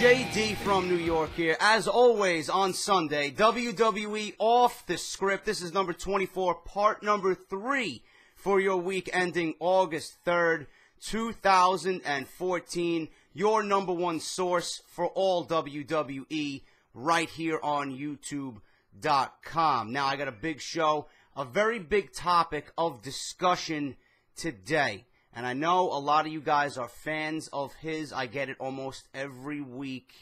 JD from New York here. As always on Sunday, WWE Off The Script. This is number 24, part number 3 for your week ending August 3rd, 2014. Your number one source for all WWE right here on YouTube.com. Now, I got a big show, a very big topic of discussion today. And I know a lot of you guys are fans of his. I get it almost every week.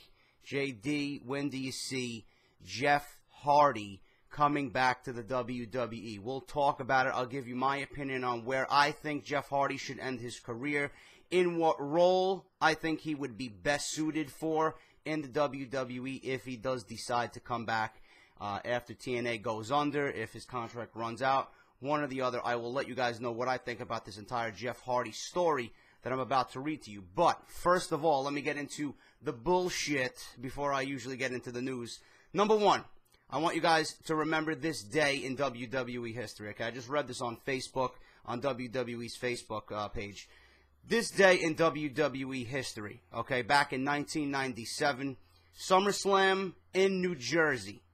JD, when do you see Jeff Hardy coming back to the WWE? We'll talk about it. I'll give you my opinion on where I think Jeff Hardy should end his career, in what role I think he would be best suited for in the WWE if he does decide to come back after TNA goes under, if his contract runs out. One or the other. I will let you guys know what I think about this entire Jeff Hardy story that I'm about to read to you. But first of all, let me get into the bullshit before I usually get into the news. Number one, I want you guys to remember this day in WWE history. Okay, I just read this on Facebook, on WWE's Facebook page. This day in WWE history, okay, back in 1997, SummerSlam in New Jersey.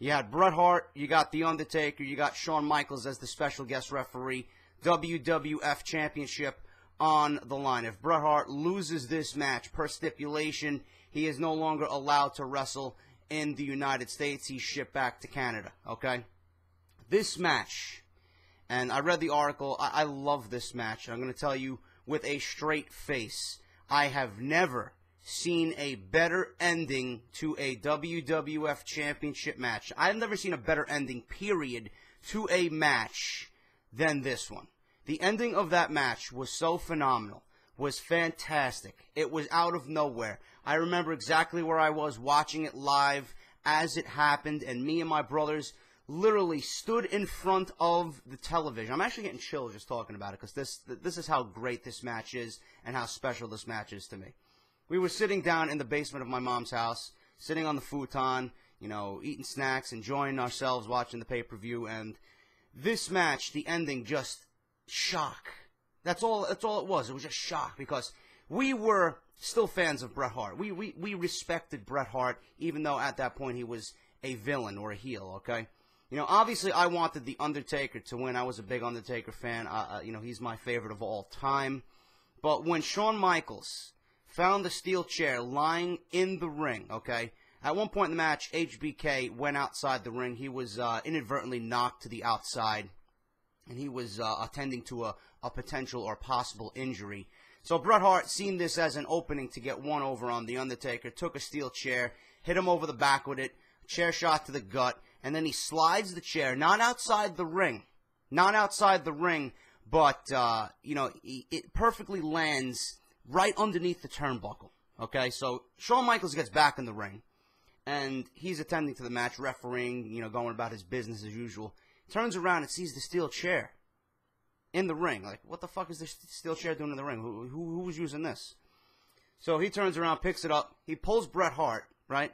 You had Bret Hart, you got The Undertaker, you got Shawn Michaels as the special guest referee. WWF Championship on the line. If Bret Hart loses this match, per stipulation, he is no longer allowed to wrestle in the United States. He's shipped back to Canada, okay? This match, and I read the article, I love this match. I'm going to tell you with a straight face, I have never seen a better ending to a WWF Championship match. I've never seen a better ending, period, to a match than this one. The ending of that match was so phenomenal, was fantastic. It was out of nowhere. I remember exactly where I was watching it live as it happened, and me and my brothers literally stood in front of the television. I'm actually getting chills just talking about it, because this is how great this match is and how special this match is to me. We were sitting down in the basement of my mom's house, sitting on the futon, you know, eating snacks, enjoying ourselves, watching the pay-per-view, and this match, the ending, just shock. That's all it was. It was just shock, because we were still fans of Bret Hart. We respected Bret Hart, even though at that point he was a villain or a heel, okay? You know, obviously I wanted The Undertaker to win. I was a big Undertaker fan. You know, he's my favorite of all time. But when Shawn Michaels found the steel chair lying in the ring, okay? At one point in the match, HBK went outside the ring. He was inadvertently knocked to the outside, and he was attending to a potential or possible injury. So Bret Hart, seen this as an opening to get one over on The Undertaker, took a steel chair, hit him over the back with it, chair shot to the gut, and then he slides the chair, not outside the ring, but, you know, it perfectly lands right underneath the turnbuckle, okay? So Shawn Michaels gets back in the ring, and he's attending to the match, refereeing, you know, going about his business as usual. Turns around and sees the steel chair in the ring. Like, what the fuck is this steel chair doing in the ring? Who was using this? So he turns around, picks it up. He pulls Bret Hart, right?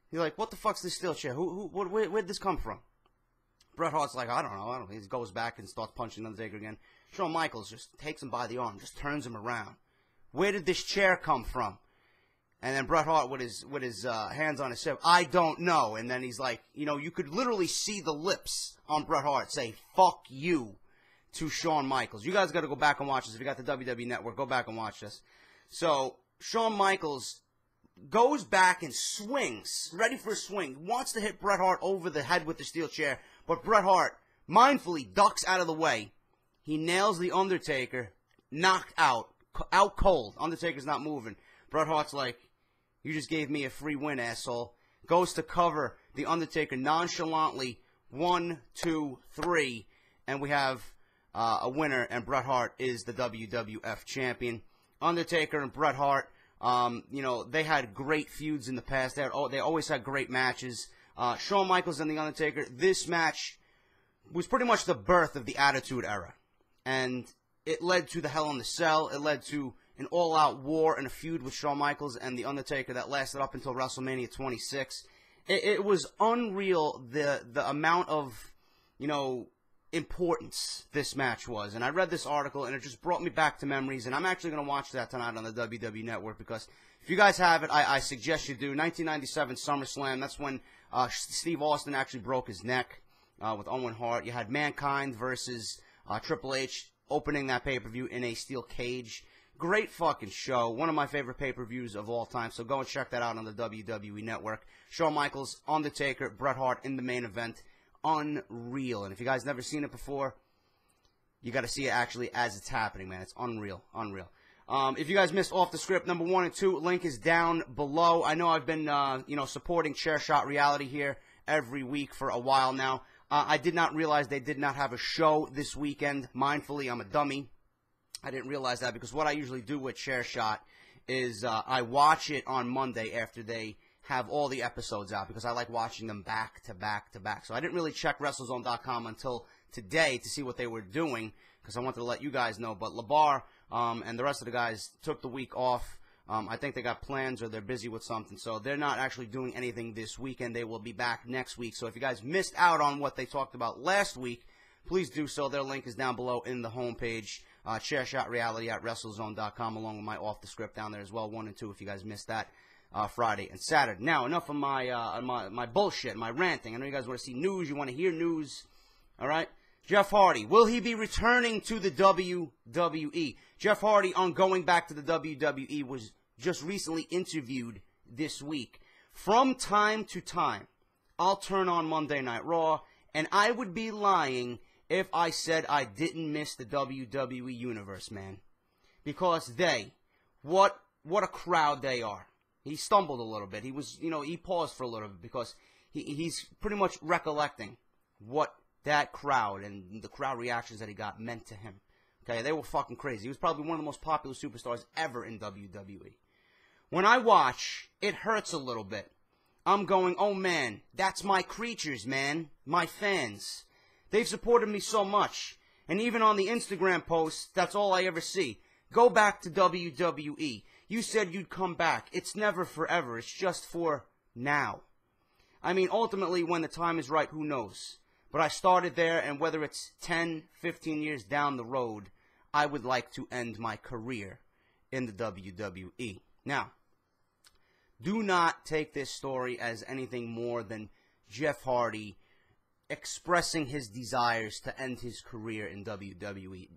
He's like, what the fuck's this steel chair? Where'd this come from? Bret Hart's like, I don't know. He goes back and starts punching Undertaker again. Shawn Michaels just takes him by the arm, just turns him around. Where did this chair come from? And then Bret Hart with his hands on his hip, I don't know. And then he's like, you know, you could literally see the lips on Bret Hart say, fuck you, to Shawn Michaels. You guys got to go back and watch this. If you got the WWE Network, go back and watch this. So Shawn Michaels goes back and swings, ready for a swing, wants to hit Bret Hart over the head with the steel chair, but Bret Hart mindfully ducks out of the way. He nails the Undertaker, knocked out cold. Undertaker's not moving. Bret Hart's like, you just gave me a free win, asshole. Goes to cover the Undertaker nonchalantly. 1, 2, 3. And we have a winner, and Bret Hart is the WWF champion. Undertaker and Bret Hart, you know, they had great feuds in the past. They always had great matches. Shawn Michaels and the Undertaker, this match was pretty much the birth of the Attitude Era. And it led to the Hell in the Cell. It led to an all-out war and a feud with Shawn Michaels and The Undertaker that lasted up until WrestleMania 26. It was unreal, the amount of, you know, importance this match was. And I read this article, and it just brought me back to memories. And I'm actually going to watch that tonight on the WWE Network, because If you guys have it, I suggest you do. 1997 SummerSlam, that's when Steve Austin actually broke his neck with Owen Hart. You had Mankind versus Triple H opening that pay-per-view in a steel cage. Great fucking show. One of my favorite pay-per-views of all time, so go and check that out on the WWE Network. Shawn Michaels, Undertaker, Bret Hart in the main event. Unreal. And if you guys never seen it before, you got to see it actually as it's happening, man. It's unreal. Unreal. If you guys missed Off the Script, number 1 and 2, link is down below. I know I've been, supporting Chair Shot Reality here every week for a while now. I did not realize they did not have a show this weekend. Mindfully, I'm a dummy. I didn't realize that because what I usually do with Chair Shot is I watch it on Monday after they have all the episodes out because I like watching them back to back to back. So I didn't really check WrestleZone.com until today to see what they were doing because I wanted to let you guys know. But LeBar and the rest of the guys took the week off. I think they got plans or they're busy with something. So they're not actually doing anything this weekend. They will be back next week. So if you guys missed out on what they talked about last week, please do so. Their link is down below in the homepage. Chair Shot Reality at WrestleZone.com along with my Off the Script down there as well. 1 and 2 if you guys missed that Friday and Saturday. Now, enough of my bullshit, my ranting. I know you guys want to see news. You want to hear news. All right? Jeff Hardy, will he be returning to the WWE? Jeff Hardy, on going back to the WWE, was just recently interviewed this week. From time to time, I'll turn on Monday Night Raw, and I would be lying if I said I didn't miss the WWE Universe, man. Because what a crowd they are. He stumbled a little bit. He was, he paused for a little bit because he's pretty much recollecting what that crowd and the crowd reactions that he got meant to him. Okay, they were fucking crazy. He was probably one of the most popular superstars ever in WWE. When I watch, it hurts a little bit. I'm going, oh man, that's my creatures, man. My fans. They've supported me so much. And even on the Instagram posts, that's all I ever see. Go back to WWE. You said you'd come back. It's never forever. It's just for now. I mean, ultimately, when the time is right, who knows? But I started there, and whether it's 10, 15 years down the road, I would like to end my career in the WWE. Now, do not take this story as anything more than Jeff Hardy expressing his desires to end his career in WWE.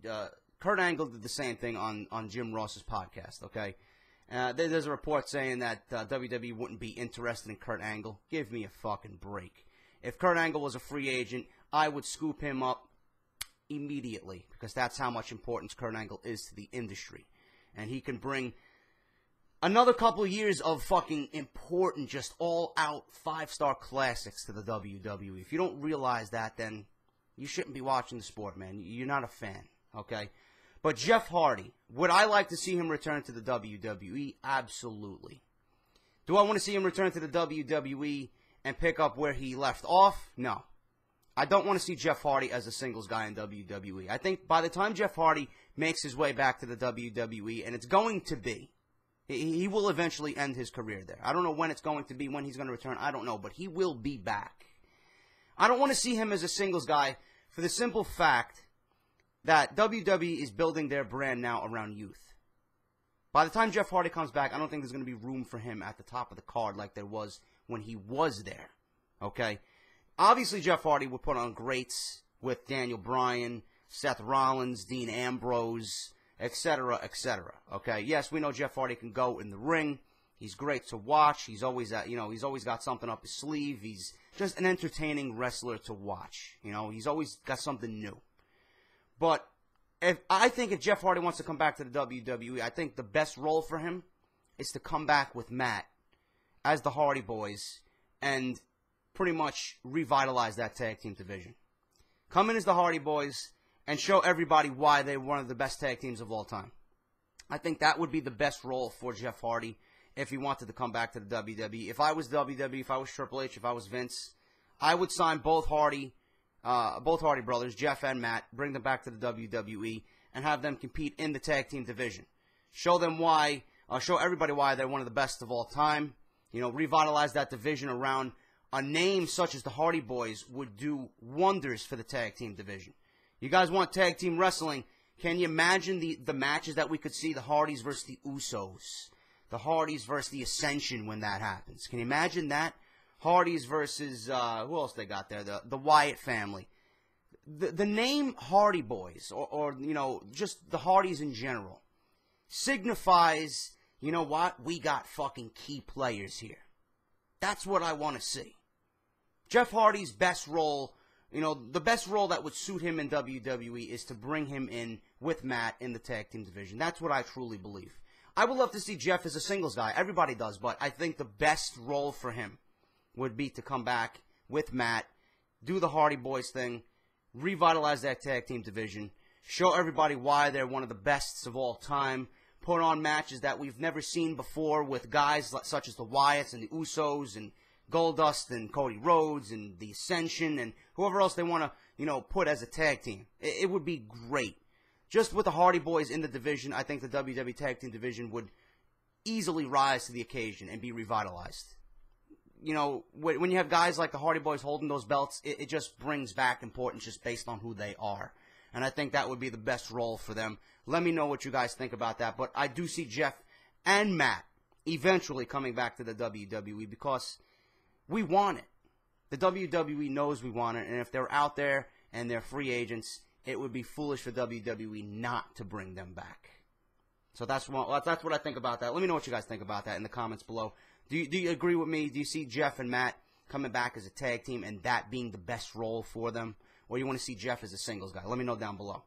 Kurt Angle did the same thing on Jim Ross's podcast, okay? There's a report saying that WWE wouldn't be interested in Kurt Angle. Give me a fucking break. If Kurt Angle was a free agent, I would scoop him up immediately because that's how much importance Kurt Angle is to the industry. And he can bring another couple of years of fucking important, just all-out 5-star classics to the WWE. If you don't realize that, then you shouldn't be watching the sport, man. You're not a fan, okay? But Jeff Hardy, would I like to see him return to the WWE? Absolutely. Do I want to see him return to the WWE and pick up where he left off? No. I don't want to see Jeff Hardy as a singles guy in WWE. I think by the time Jeff Hardy makes his way back to the WWE, and it's going to be, he will eventually end his career there. I don't know when it's going to be, when he's going to return. I don't know, but he will be back. I don't want to see him as a singles guy for the simple fact that WWE is building their brand now around youth. By the time Jeff Hardy comes back, I don't think there's going to be room for him at the top of the card like there was when he was there. Okay? Obviously, Jeff Hardy would put on greats with Daniel Bryan, Seth Rollins, Dean Ambrose, etc., etc. Okay? Yes, we know Jeff Hardy can go in the ring. He's great to watch. He's always he's always got something up his sleeve. He's just an entertaining wrestler to watch. He's always got something new. But I think if Jeff Hardy wants to come back to the WWE, I think the best role for him is to come back with Matt as the Hardy Boys and pretty much revitalize that tag team division. Come in as the Hardy Boys and show everybody why they're one of the best tag teams of all time. I think that would be the best role for Jeff Hardy if he wanted to come back to the WWE. If I was WWE, if I was Triple H, if I was Vince, I would sign both Hardy brothers, Jeff and Matt, bring them back to the WWE and have them compete in the tag team division. Show them why, show everybody why they're one of the best of all time. Revitalize that division around a name such as the Hardy Boys would do wonders for the tag team division. You guys want tag team wrestling? Can you imagine the matches that we could see? The Hardys versus the Usos, the Hardys versus the Ascension when that happens. Can you imagine that? Hardys versus, who else they got there? The Wyatt family. The name Hardy Boys, or, you know, just the Hardys in general, signifies, you know what, we got fucking key players here. That's what I want to see. Jeff Hardy's best role, you know, the best role that would suit him in WWE is to bring him in with Matt in the tag team division. That's what I truly believe. I would love to see Jeff as a singles guy. Everybody does, but I think the best role for him would be to come back with Matt, do the Hardy Boys thing, revitalize that tag team division, show everybody why they're one of the bests of all time, put on matches that we've never seen before with guys such as the Wyatts and the Usos and Goldust and Cody Rhodes and the Ascension and whoever else they want to, you know, put as a tag team. It would be great. Just with the Hardy Boys in the division, I think the WWE Tag Team division would easily rise to the occasion and be revitalized. You know, when you have guys like the Hardy Boys holding those belts, it just brings back importance just based on who they are. And I think that would be the best role for them. Let me know what you guys think about that. But I do see Jeff and Matt eventually coming back to the WWE because we want it. The WWE knows we want it. And if they're out there and they're free agents, it would be foolish for WWE not to bring them back. So that's what I think about that. Let me know what you guys think about that in the comments below. Do you agree with me? Do you see Jeff and Matt coming back as a tag team and that being the best role for them? Or you want to see Jeff as a singles guy? Let me know down below.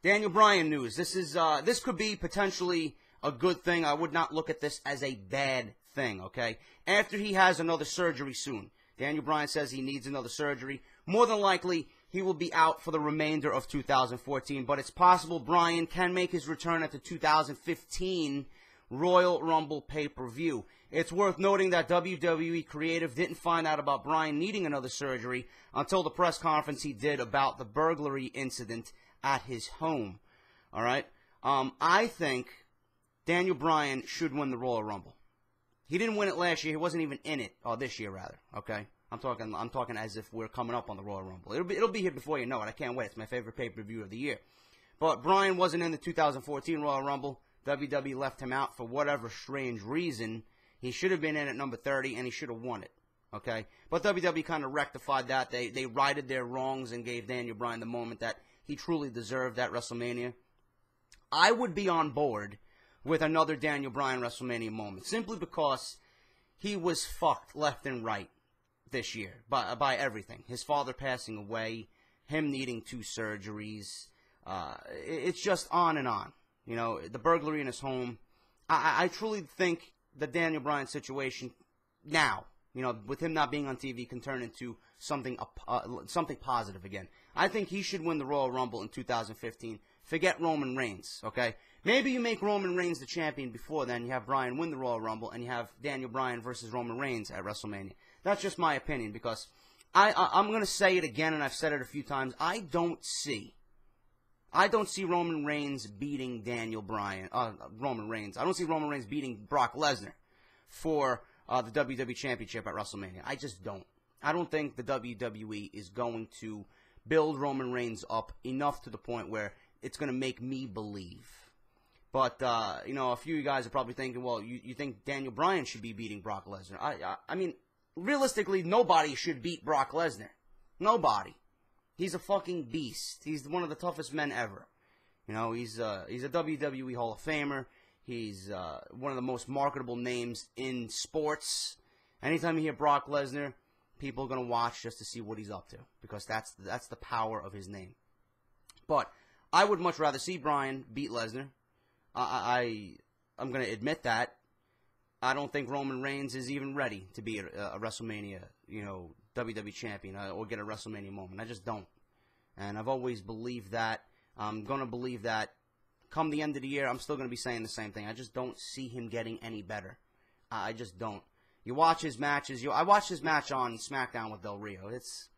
Daniel Bryan news. This could be potentially a good thing. I would not look at this as a bad thing, okay? After he has another surgery soon. Daniel Bryan says he needs another surgery. More than likely, he will be out for the remainder of 2014. But it's possible Bryan can make his return at the 2015 Royal Rumble pay-per-view. It's worth noting that WWE Creative didn't find out about Bryan needing another surgery until the press conference he did about the burglary incident at his home. All right? I think Daniel Bryan should win the Royal Rumble. He didn't win it last year. He wasn't even in it. Or this year, rather. Okay? I'm talking as if we're coming up on the Royal Rumble. It'll be here before you know it. I can't wait. It's my favorite pay-per-view of the year. But Bryan wasn't in the 2014 Royal Rumble. WWE left him out for whatever strange reason. He should have been in at number 30, and he should have won it. Okay? But WWE kind of rectified that. They righted their wrongs and gave Daniel Bryan the moment that he truly deserved at WrestleMania. I would be on board with another Daniel Bryan WrestleMania moment, simply because he was fucked left and right this year by everything. His father passing away, him needing 2 surgeries. It's just on and on. You know, the burglary in his home. I truly think the Daniel Bryan situation now, you know, with him not being on TV, can turn into something positive again. I think he should win the Royal Rumble in 2015. Forget Roman Reigns, okay? Maybe you make Roman Reigns the champion before then. You have Bryan win the Royal Rumble, and you have Daniel Bryan versus Roman Reigns at WrestleMania. That's just my opinion, because I'm going to say it again, and I've said it a few times. I don't see Roman Reigns beating Roman Reigns. I don't see Roman Reigns beating Brock Lesnar for the WWE Championship at WrestleMania. I just don't. I don't think the WWE is going to build Roman Reigns up enough to the point where it's going to make me believe. But, you know, a few of you guys are probably thinking, well, you think Daniel Bryan should be beating Brock Lesnar. I mean, realistically, nobody should beat Brock Lesnar. Nobody. He's a fucking beast. He's one of the toughest men ever. You know, he's a WWE Hall of Famer. He's one of the most marketable names in sports. Anytime you hear Brock Lesnar, people are going to watch just to see what he's up to, because that's the power of his name. But I would much rather see Bryan beat Lesnar. I'm going to admit that. I don't think Roman Reigns is even ready to be a WrestleMania, you know, WWE champion or get a WrestleMania moment. I just don't. And I've always believed that. I'm going to believe that come the end of the year, I'm still going to be saying the same thing. I just don't see him getting any better. I just don't. You watch his matches. I watched his match on SmackDown with Del Rio. It's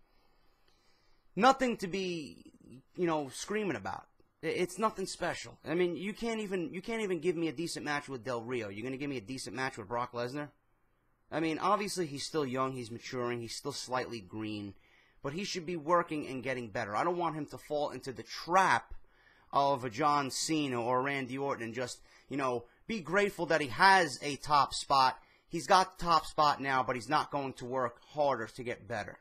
nothing to be, you know, screaming about. It's nothing special. I mean, you can't even give me a decent match with Del Rio. You're going to give me a decent match with Brock Lesnar? I mean, obviously he's still young, he's maturing, he's still slightly green, but he should be working and getting better. I don't want him to fall into the trap of a John Cena or Randy Orton and just, you know, be grateful that he has a top spot. He's got the top spot now, but he's not going to work harder to get better.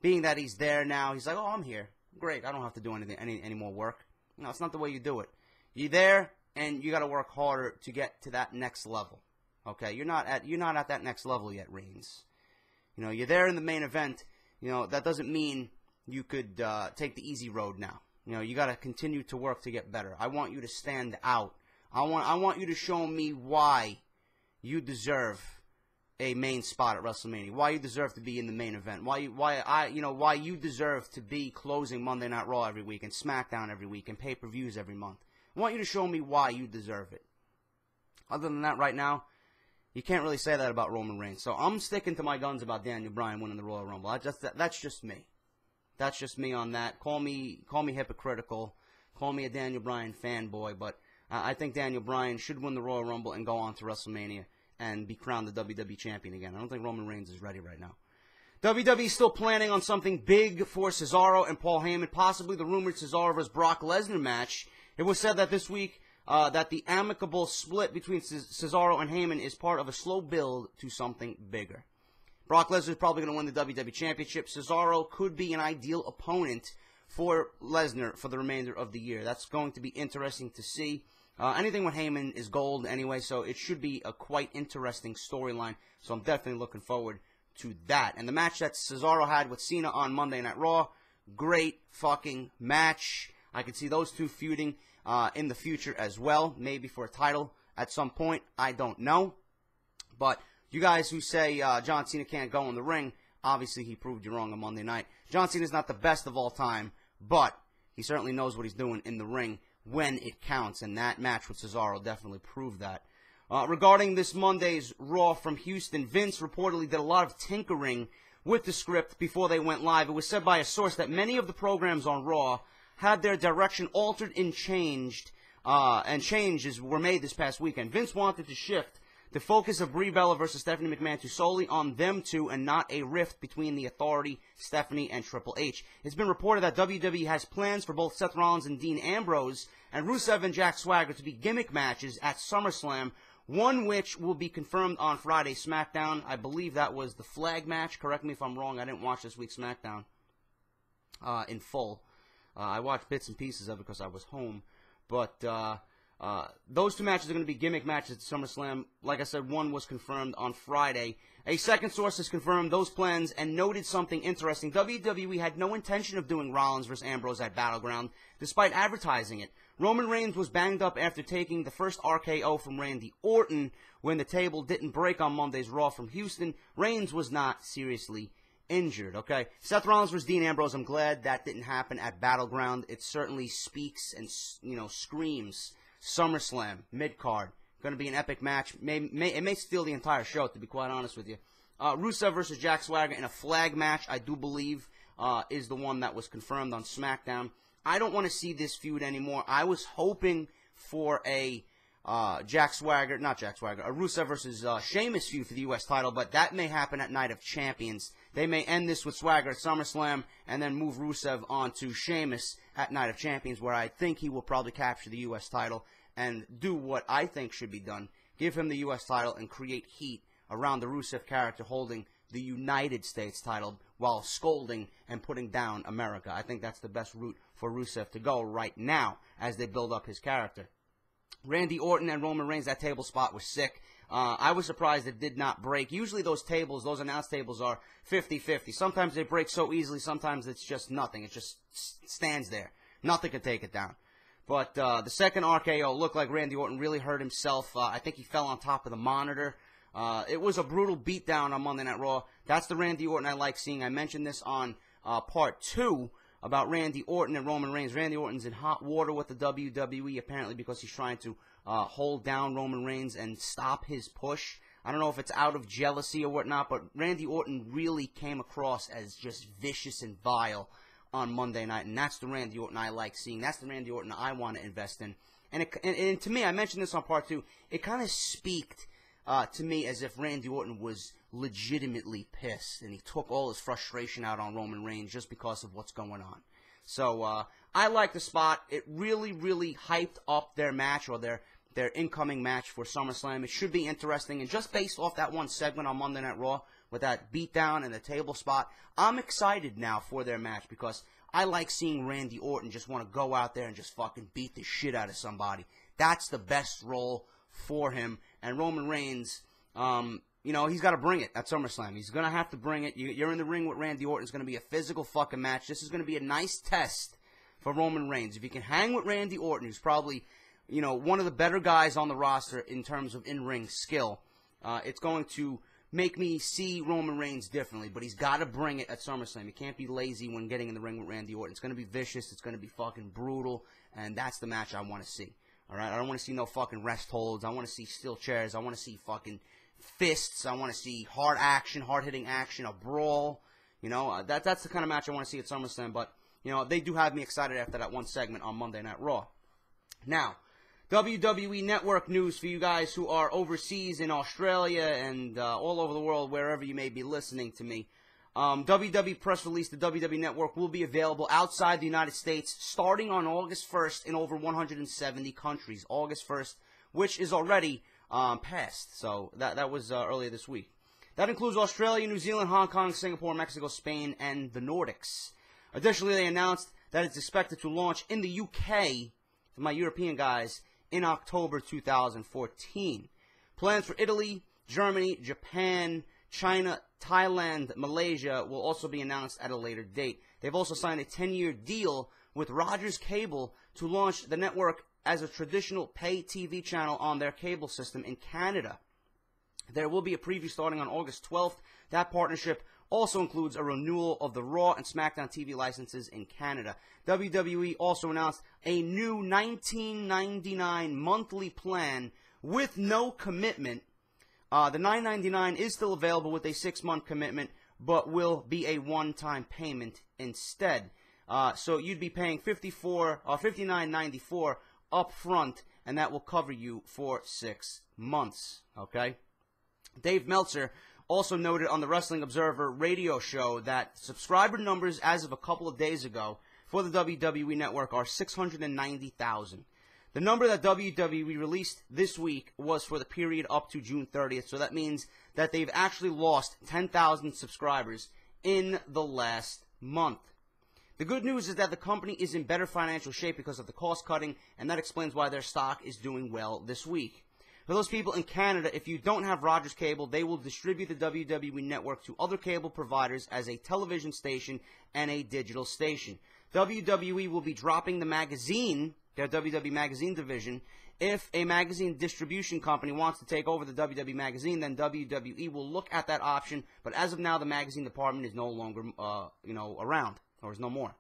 Being that he's there now, he's like, oh, I'm here. Great, I don't have to do any more work. No, it's not the way you do it. You're there, and you got to work harder to get to that next level. Okay, you're not at that next level yet, Reigns. You know, you're there in the main event. You know, that doesn't mean you could take the easy road now. You know, you got to continue to work to get better. I want you to stand out. I want you to show me why you deserve a main spot at WrestleMania. Why you deserve to be in the main event. Why you deserve to be closing Monday Night Raw every week and SmackDown every week and pay-per-views every month. I want you to show me why you deserve it. Other than that, right now, you can't really say that about Roman Reigns. So I'm sticking to my guns about Daniel Bryan winning the Royal Rumble. That's just me. That's just me on that. Call me hypocritical. Call me a Daniel Bryan fanboy. But I think Daniel Bryan should win the Royal Rumble and go on to WrestleMania and be crowned the WWE Champion again. I don't think Roman Reigns is ready right now. WWE is still planning on something big for Cesaro and Paul Heyman, possibly the rumored Cesaro vs. Brock Lesnar match. It was said that this week that the amicable split between Cesaro and Heyman is part of a slow build to something bigger. Brock Lesnar is probably going to win the WWE Championship. Cesaro could be an ideal opponent for Lesnar for the remainder of the year. That's going to be interesting to see. Anything with Heyman is gold anyway, so it should be a quite interesting storyline. So I'm definitely looking forward to that. And the match that Cesaro had with Cena on Monday Night Raw, great fucking match. I could see those two feuding in the future as well, maybe for a title at some point. I don't know. But you guys who say John Cena can't go in the ring, obviously he proved you wrong on Monday night. John Cena's not the best of all time, but he certainly knows what he's doing in the ring when it counts, and that match with Cesaro definitely proved that. Regarding this Monday's Raw from Houston, Vince reportedly did a lot of tinkering with the script before they went live. It was said by a source that many of the programs on Raw had their direction altered and changed, and changes were made this past weekend. Vince wanted to shift the focus of Brie Bella versus Stephanie McMahon to solely on them two and not a rift between the Authority, Stephanie, and Triple H. It's been reported that WWE has plans for both Seth Rollins and Dean Ambrose and Rusev and Jack Swagger to be gimmick matches at SummerSlam, one which will be confirmed on Friday SmackDown. I believe that was the flag match. Correct me if I'm wrong. I didn't watch this week's SmackDown in full. I watched bits and pieces of it because I was home. But those two matches are going to be gimmick matches at SummerSlam. Like I said, one was confirmed on Friday. A second source has confirmed those plans and noted something interesting. WWE had no intention of doing Rollins vs. Ambrose at Battleground, despite advertising it. Roman Reigns was banged up after taking the first RKO from Randy Orton when the table didn't break on Monday's Raw from Houston. Reigns was not seriously injured, okay? Seth Rollins vs. Dean Ambrose, I'm glad that didn't happen at Battleground. It certainly speaks and, screams SummerSlam, mid-card. Going to be an epic match. It may steal the entire show, to be quite honest with you. Rusev versus Jack Swagger in a flag match, I do believe, is the one that was confirmed on SmackDown. I don't want to see this feud anymore. I was hoping for a a Rusev versus Sheamus feud for the U.S. title, but that may happen at Night of Champions. They may end this with Swagger at SummerSlam and then move Rusev on to Sheamus at Night of Champions, where I think he will probably capture the U.S. title and do what I think should be done. Give him the U.S. title and create heat around the Rusev character holding the United States title while scolding and putting down America. I think that's the best route for Rusev to go right now as they build up his character. Randy Orton and Roman Reigns, that table spot was sick. I was surprised it did not break. Usually those tables, those announce tables are 50-50. Sometimes they break so easily, sometimes it's just nothing. It just stands there. Nothing can take it down. But the second RKO looked like Randy Orton really hurt himself. I think he fell on top of the monitor. It was a brutal beatdown on Monday Night Raw. That's the Randy Orton I like seeing. I mentioned this on part 2 about Randy Orton and Roman Reigns. Randy Orton's in hot water with the WWE apparently because he's trying to hold down Roman Reigns and stop his push. I don't know if it's out of jealousy or whatnot, but Randy Orton really came across as just vicious and vile on Monday night, and that's the Randy Orton I like seeing. That's the Randy Orton I want to invest in. And to me, I mentioned this on part 2, it kind of speaked to me as if Randy Orton was legitimately pissed, and he took all his frustration out on Roman Reigns just because of what's going on. So I like the spot. It really, really hyped up their match or their their incoming match for SummerSlam. It should be interesting, and just based off that one segment on Monday Night Raw with that beatdown and the table spot, I'm excited now for their match because I like seeing Randy Orton just want to go out there and just fucking beat the shit out of somebody. That's the best role for him. And Roman Reigns, you know, he's got to bring it at SummerSlam. He's going to have to bring it. You're in the ring with Randy Orton. It's going to be a physical fucking match. This is going to be a nice test for Roman Reigns. If you can hang with Randy Orton, who's probably, you know, one of the better guys on the roster in terms of in-ring skill, it's going to make me see Roman Reigns differently, but he's got to bring it at SummerSlam. He can't be lazy when getting in the ring with Randy Orton. It's going to be vicious. It's going to be fucking brutal, and that's the match I want to see. All right? I don't want to see no fucking rest holds. I want to see steel chairs. I want to see fucking fists. I want to see hard action, hard-hitting action, a brawl. You know, that's the kind of match I want to see at SummerSlam, but, you know, they do have me excited after that one segment on Monday Night Raw. Now, WWE Network news for you guys who are overseas in Australia and all over the world, wherever you may be listening to me. WWE press release, the WWE Network will be available outside the United States starting on August 1st in over 170 countries. August 1st, which is already passed. So that was earlier this week. That includes Australia, New Zealand, Hong Kong, Singapore, Mexico, Spain, and the Nordics. Additionally, they announced that it's expected to launch in the UK, for my European guys, in October 2014. Plans for Italy, Germany, Japan, China, Thailand, Malaysia will also be announced at a later date. They've also signed a 10-year deal with Rogers Cable to launch the network as a traditional pay TV channel on their cable system in Canada. There will be a preview starting on August 12th. That partnership also includes a renewal of the Raw and SmackDown TV licenses in Canada. WWE also announced a new $19.99 monthly plan with no commitment. The $9.99 is still available with a 6-month commitment, but will be a one-time payment instead. So you'd be paying $59.94 up front, and that will cover you for 6 months. Okay? Dave Meltzer also noted on the Wrestling Observer radio show that subscriber numbers as of a couple of days ago for the WWE Network are 690,000. The number that WWE released this week was for the period up to June 30th, so that means that they've actually lost 10,000 subscribers in the last month. The good news is that the company is in better financial shape because of the cost cutting, and that explains why their stock is doing well this week. For those people in Canada, if you don't have Rogers Cable, they will distribute the WWE Network to other cable providers as a television station and a digital station. WWE will be dropping the magazine, their WWE Magazine division. If a magazine distribution company wants to take over the WWE Magazine, then WWE will look at that option. But as of now, the magazine department is no longer, around, or is no more.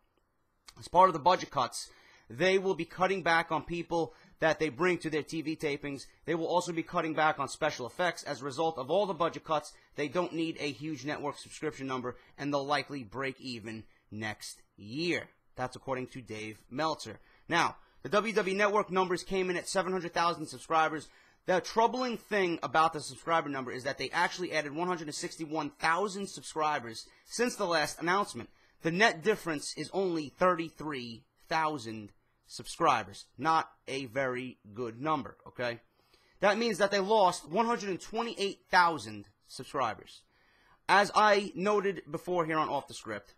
As part of the budget cuts, they will be cutting back on people that they bring to their TV tapings. They will also be cutting back on special effects. As a result of all the budget cuts, they don't need a huge network subscription number, and they'll likely break even next year. That's according to Dave Meltzer. Now, the WWE Network numbers came in at 700,000 subscribers. The troubling thing about the subscriber number is that they actually added 161,000 subscribers since the last announcement. The net difference is only 33,000 subscribers. Not a very good number, okay? That means that they lost 128,000 subscribers. As I noted before here on Off the Script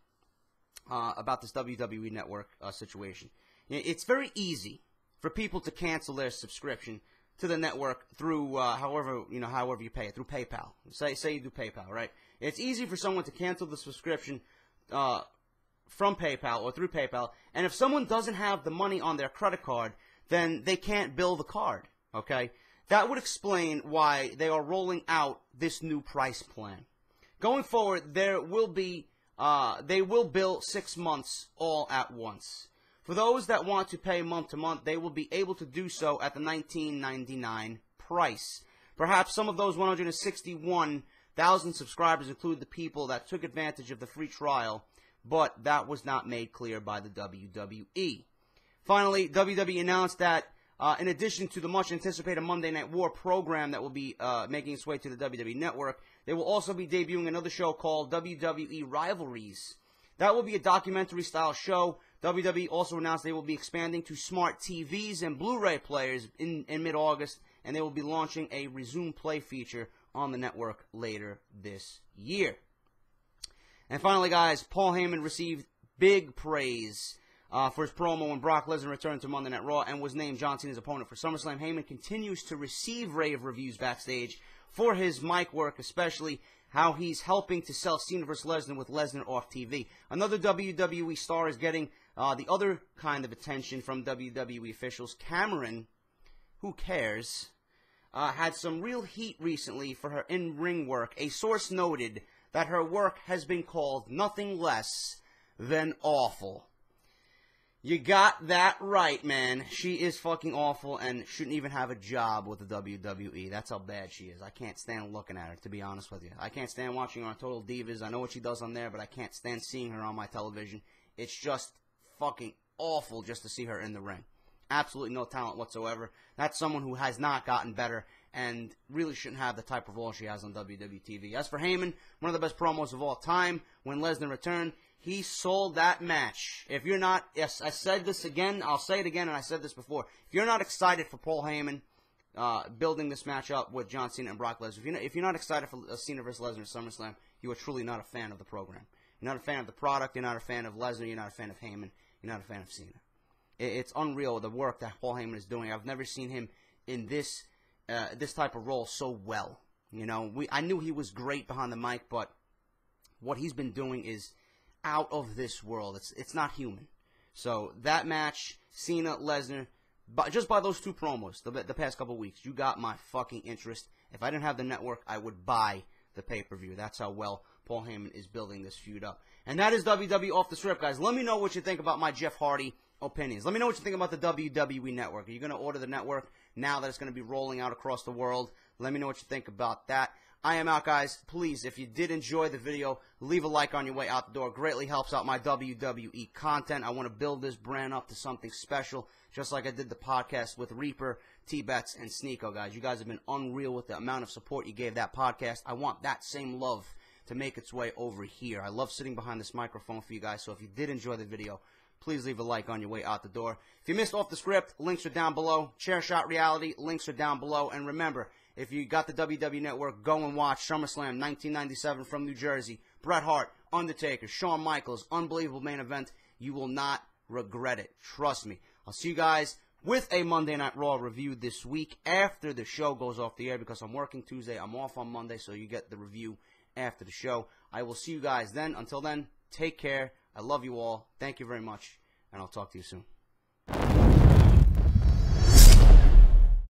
about this WWE Network situation, it's very easy for people to cancel their subscription to the network through however you pay it, through PayPal. Say you do PayPal, right? It's easy for someone to cancel the subscription from PayPal or through PayPal, and if someone doesn't have the money on their credit card, then they can't bill the card, okay? That would explain why they are rolling out this new price plan. Going forward, they will bill 6 months all at once. For those that want to pay month to month, they will be able to do so at the $19.99 price. Perhaps some of those 161,000 subscribers include the people that took advantage of the free trial, but that was not made clear by the WWE. Finally, WWE announced that in addition to the much-anticipated Monday Night War program that will be making its way to the WWE Network, they will also be debuting another show called WWE Rivalries. That will be a documentary-style show. WWE also announced they will be expanding to smart TVs and Blu-ray players in mid-August, and they will be launching a resume play feature on the network later this year. And finally, guys, Paul Heyman received big praise for his promo when Brock Lesnar returned to Monday Night Raw and was named John Cena's opponent for SummerSlam. Heyman continues to receive rave reviews backstage for his mic work, especially how he's helping to sell Cena vs. Lesnar with Lesnar off TV. Another WWE star is getting the other kind of attention from WWE officials. Cameron, who cares, had some real heat recently for her in-ring work. A source noted that her work has been called nothing less than awful. You got that right, man. She is fucking awful and shouldn't even have a job with the WWE. That's how bad she is. I can't stand looking at her, to be honest with you. I can't stand watching her on Total Divas. I know what she does on there, but I can't stand seeing her on my television. It's just fucking awful just to see her in the ring. Absolutely no talent whatsoever. That's someone who has not gotten better and really shouldn't have the type of role she has on WWE TV. As for Heyman, one of the best promos of all time, when Lesnar returned, he sold that match. If you're not, yes, I said this again, I'll say it again, and I said this before. If you're not excited for Paul Heyman building this match up with John Cena and Brock Lesnar, if you're not excited for Cena vs. Lesnar at SummerSlam, you are truly not a fan of the program. You're not a fan of the product, you're not a fan of Lesnar, you're not a fan of Heyman, you're not a fan of Cena. It's unreal, the work that Paul Heyman is doing. I've never seen him in this type of role so well. You know, I knew he was great behind the mic, but what he's been doing is out of this world. It's not human. So that match, Cena, Lesnar, just by those two promos, the past couple weeks, you got my fucking interest. If I didn't have the network, I would buy the pay-per-view. That's how well Paul Heyman is building this feud up. And that is WWE Off The Script, guys. Let me know what you think about my Jeff Hardy opinions. Let me know what you think about the WWE Network. Are you going to order the network now that it's going to be rolling out across the world? Let me know what you think about that. I am out, guys. Please, if you did enjoy the video, leave a like on your way out the door. Greatly helps out my WWE content. I want to build this brand up to something special, just like I did the podcast with Reaper, T-Bets, and Sneeko, guys. You guys have been unreal with the amount of support you gave that podcast. I want that same love to make its way over here. I love sitting behind this microphone for you guys, so if you did enjoy the video, please leave a like on your way out the door. If you missed Off The Script, links are down below. Chairshot Reality, links are down below. And remember, if you got the WWE Network, go and watch SummerSlam 1997 from New Jersey. Bret Hart, Undertaker, Shawn Michaels, unbelievable main event. You will not regret it. Trust me. I'll see you guys with a Monday Night Raw review this week after the show goes off the air because I'm working Tuesday. I'm off on Monday, so you get the review after the show. I will see you guys then. Until then, take care. I love you all. Thank you very much, and I'll talk to you soon.